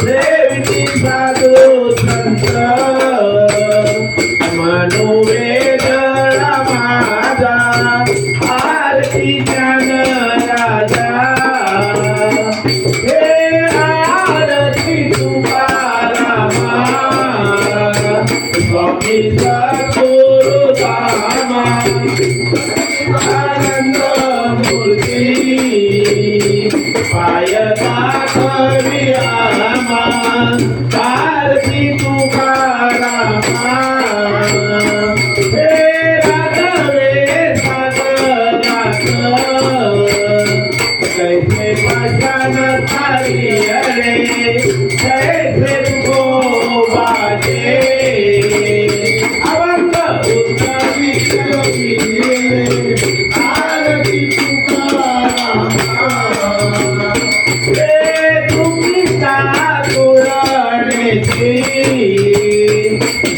देवीची साधू संत मनोवेदना माझा आरती ज्ञान राजा हे आरती तुकारामा स्वामी सद्गुरुधामा आनंद मूर्ती पायता कवी आमा आरती तुकारामा हे राघवे सागरात कैसे पठाण थारी अरे कैसे गोवाचे अवंग उत्तरी आरती तुकारामा हे तुम्ही साकुळणेची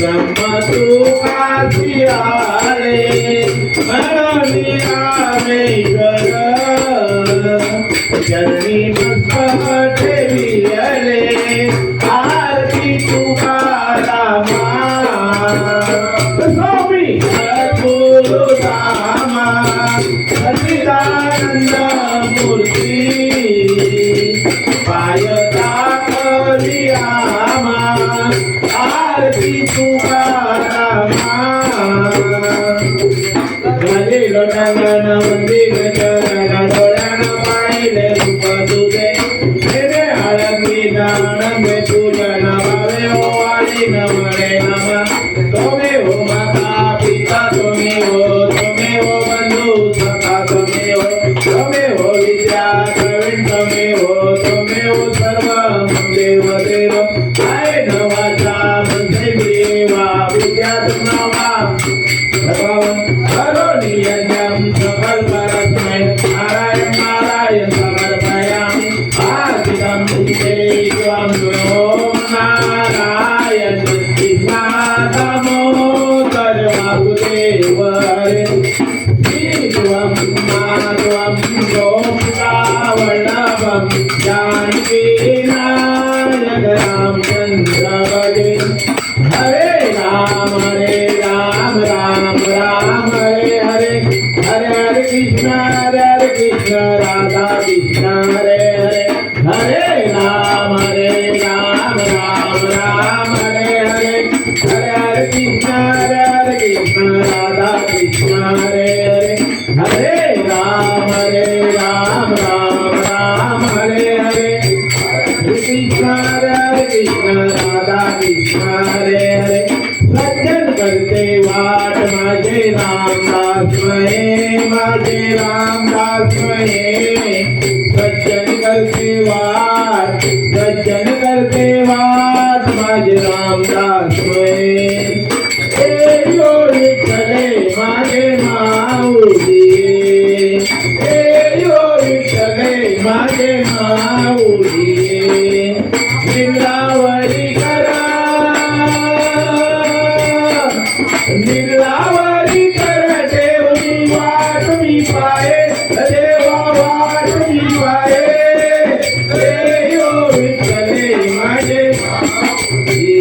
ब्रह्म तुकासी आले म्हणून रामेश्वर चरणी मस्तक ठेविले आरती तुकारामा स्वामी सद्गुरुधामा सच्चिदानंद मूर्ती पायता करी आमा आरती तुकारामा भले लोटांगण मंदिर चरण डोळ्यानं पाहिले रूप तुझे हेरे आळंदी दानंद पूजन भावे हो आली नमणे नमा तुम्ही हो माता पिता तुम्ही हो बंधू सखा तुम्ही हो विद्या प्रवीण तुम्ही हो सर्व देव देव आय नवाचा मंत्री देवा विद्यात नवा भगवान करोनियज्ञं सकलपरस्मै नारायण नारायण समर्पयामि आर्तिकं तुझे त्वं ओम नारायण कृष्णादामोदर वासुदेव हरे त्वं माधवं गोपिकावल्लभं जानकी नायक रामचन्द्र भजे हरे राम राम राम हरे हरे हरे कृष्ण राधा कृष्ण हरे हरे हरे राम राम राम हरे हरे हरे कृष्ण राधा कृष्ण हरे हरे हरे राम राम हरे हरे कृष्ण राधा कृष्ण हरे हरे सज्जन करते वाट माझे रामदास मये सज्जन करते वाट माझे रामदास मये हे योगी चले माझे माऊली हे योगी चले माझे माऊली निर्लावरी करा निर्लावरी कर देवनी वाट मी पाये देवा वाट मी पाये हे योगी चले माझे माऊली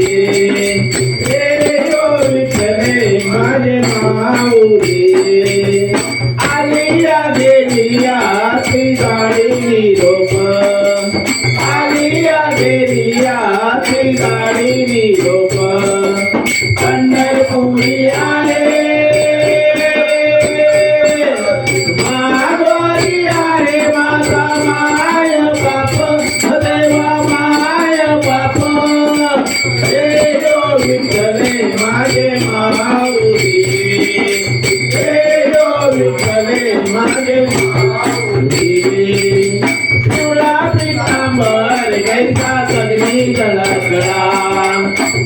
हे योगी चले माझे माऊली आलिया गेलिया ती गाडी निरोप आलिया गेलिया ती गाडी निरोप पंढरपुरी आहे माघवारी आहे माझा माय बाप देवा माय बाप हे योगी चले माझे माऊली हे योगी चले माझे माऊली पिवळा पितांबर गैसा सगळी जळकळा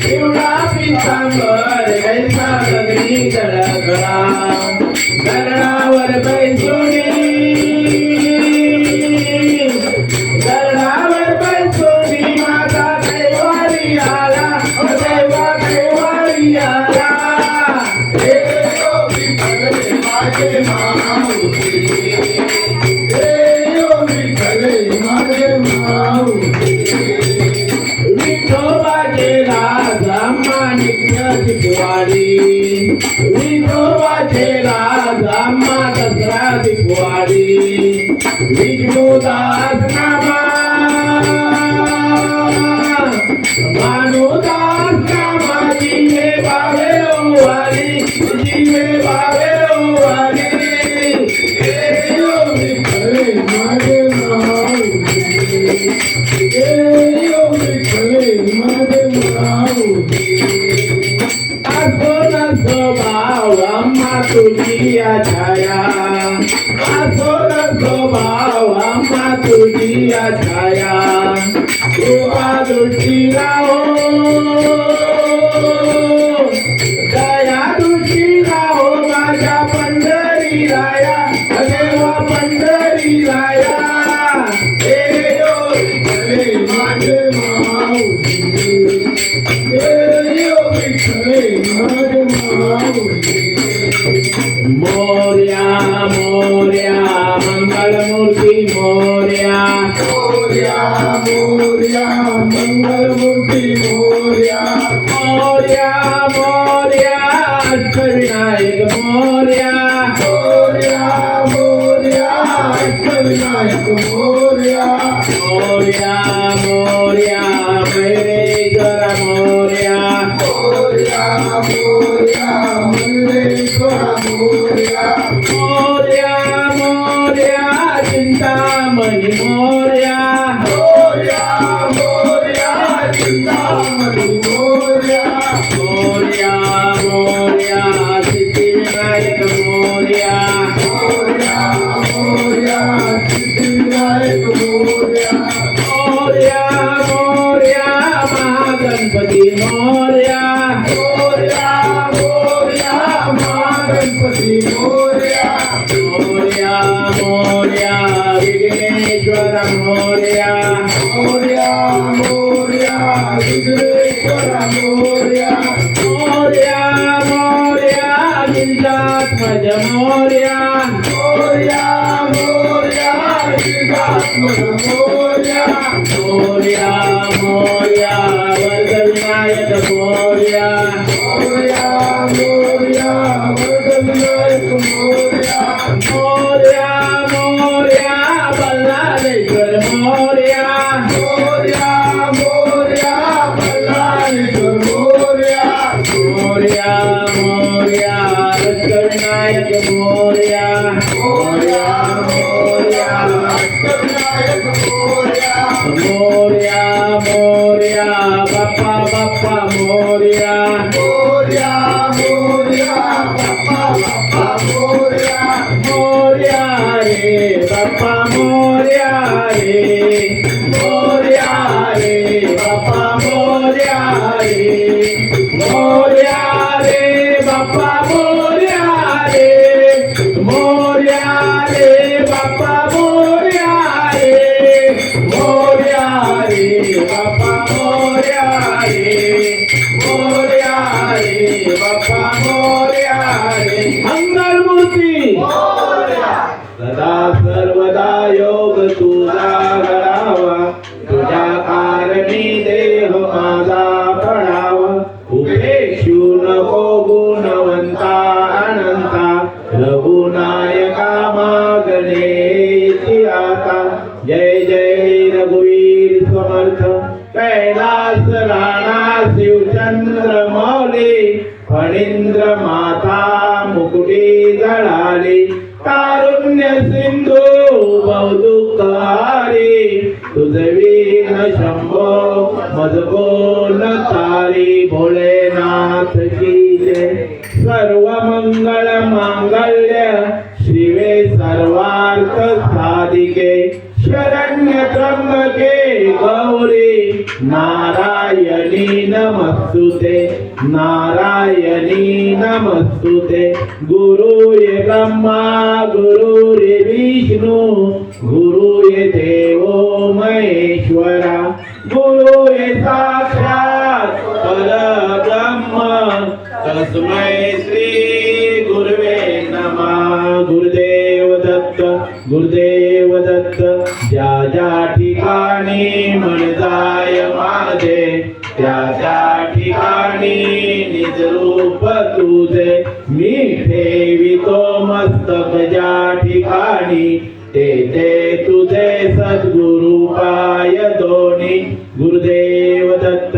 पिवळा पितांबर गैसा सगळी जळकळा धरणावर बैसुनी माझा कैवारी आला देवा कैवारी आला हे योगी चले माझे माऊली हे योगी चले माझे मानुदास कामाची हे बावे वाली जीवे बावे वाली हे यो विठ्ठले माझे माऊली हे यो विठ्ठले माझे माऊली असो नसो भाव आम्हा तुझी छाया असो नसो भाव आम्हा तुझी छाया कृपा दृष्टी राहो दया दृष्टी राहो माझ्या पंढरी राया देवा पंढरी राया हे यो विठ्ठले माझे माऊली हे यो विठ्ठले माझे माऊली मोरया मोरया मंगलमूर्ती मोरया मोरया मोरया मंगलमूर्ती मोरया मोरया मोरया अष्टविनायक मोरया मोरया मोरया अष्टविनायक मोरया मोरया मोरया महेश्वर मोरया मोरया मोरया महेश्वर मोरया मोरया मोरया चिंतामणी मोरया मोरया मोरया चिंतामणी मोरया मोरया मोरया सिद्धिविनायक मोरया मोरया मोरया सिद्धिविनायक मोरया मोरया मोरया महागणपती मोरया मोरया मोरया महागणपती मोरया मोरया मोरया विघ्नेश्वर मोरया मोरया मोरया विघ्नेश्वर मोरया मोरया मोरया गिरिजात्मज मोरया मोरया मोरया गिरिजात्मज मोरया मोरया मोरया वरदविनायक मोरया मोरया मोरया वरदविनायक मोरया मोरया मोरया बल्लाळेश्वर मोरया मोरया मोरया बल्लाळेश्वर मोरया मोरया मोरया अष्टविनायक मोरया मोरया मोरया अष्टविनायक मोरया मोरया मोरया बाप्पा बाप्पा मोरया मोरया मोरया बाप्पा बाप्पा मोरया मोरया रे बाप्पा मोरया रे मोरया रे बाप्पा मोरया रे मोरया रे बाप्पा मोरया रे मोरया रे बाप्पा मोरया रे मोरया रे बाप्पा मोरया रे मोरया रे बाप्पा मोरया रे मंगलमूर्ती सदा सर्वदा योग तुझा घडावा तुझ्या कारणी देह माझा पडावा उपेक्षू नको गुणवंता अनंता रघुनायका मागणे आता जय जय रघुवीर समर्थ कैलास राणा शिवचंद्र मौली फणींद्र माता मुकुटी जळाली कारुण्य सिंधू बहुदुःखहारी तुझवीन शंभो मजबोल तारी भोलेनाथ की जय सर्व मंगल मांगल्य शिवे सर्वार्थ साधिके शरण्य त्र्यंबके गौरी नारायणी नमस्तुते नारायणी नमस्तुते गुरु ये ब्रह्मा गुरु ये विष्णु गुरु ये देवो महेश्वरा गुरु ये साक्षात परब्रह्म तस्मै श्री गुरुवे नमः गुरुदेव दत्त ज्या ज्या ठिकाणी मन जाय माझे त्या त्या ठिकाणी निज रूप तुझे मी ठेवितो मस्तक ज्या ठिकाणी ते तुझे सद्गुरु पाय दोन्ही गुरुदेव दत्त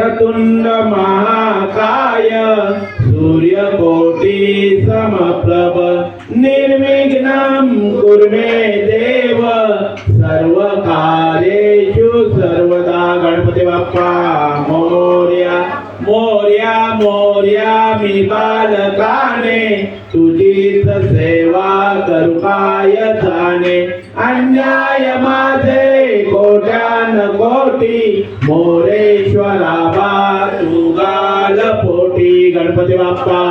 वक्रतुंड महाकाय सूर्यकोटि समप्रभ निर्विघ्नं कुरु मे देव सर्वकार्येषु सर्वदा. गणपती बाप्पा मोरया मोरया मोरया. मी बालकाने तुझीच सेवा करू काय जाणे अन्याय माझे कोट्यान कोटी मोरेश्वरा बा तू गाल पोटी. गणपती बाप्पा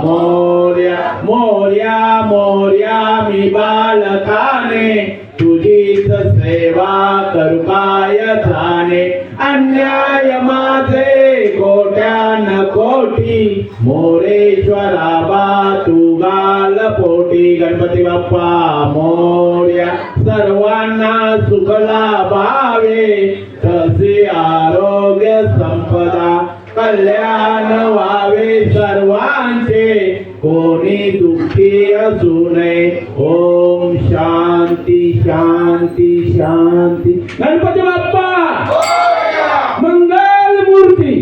मोरया मोरया मोरया. मी बालकाने तुझीच सेवा करू काय जाणे अन्याय माझे कोट्यान कोटी मोरेश्वरा बा तू गाल पोटी. गणपती बाप्पा मोरया. सर्वांना सुख लाभावे तसे आरोग्य संपदा कल्याण व्हावे सर्वांचे कोणी दुःखी असू नये. ओम शांती शांती शांती. गणपती बाप्पा मंगल मूर्ती.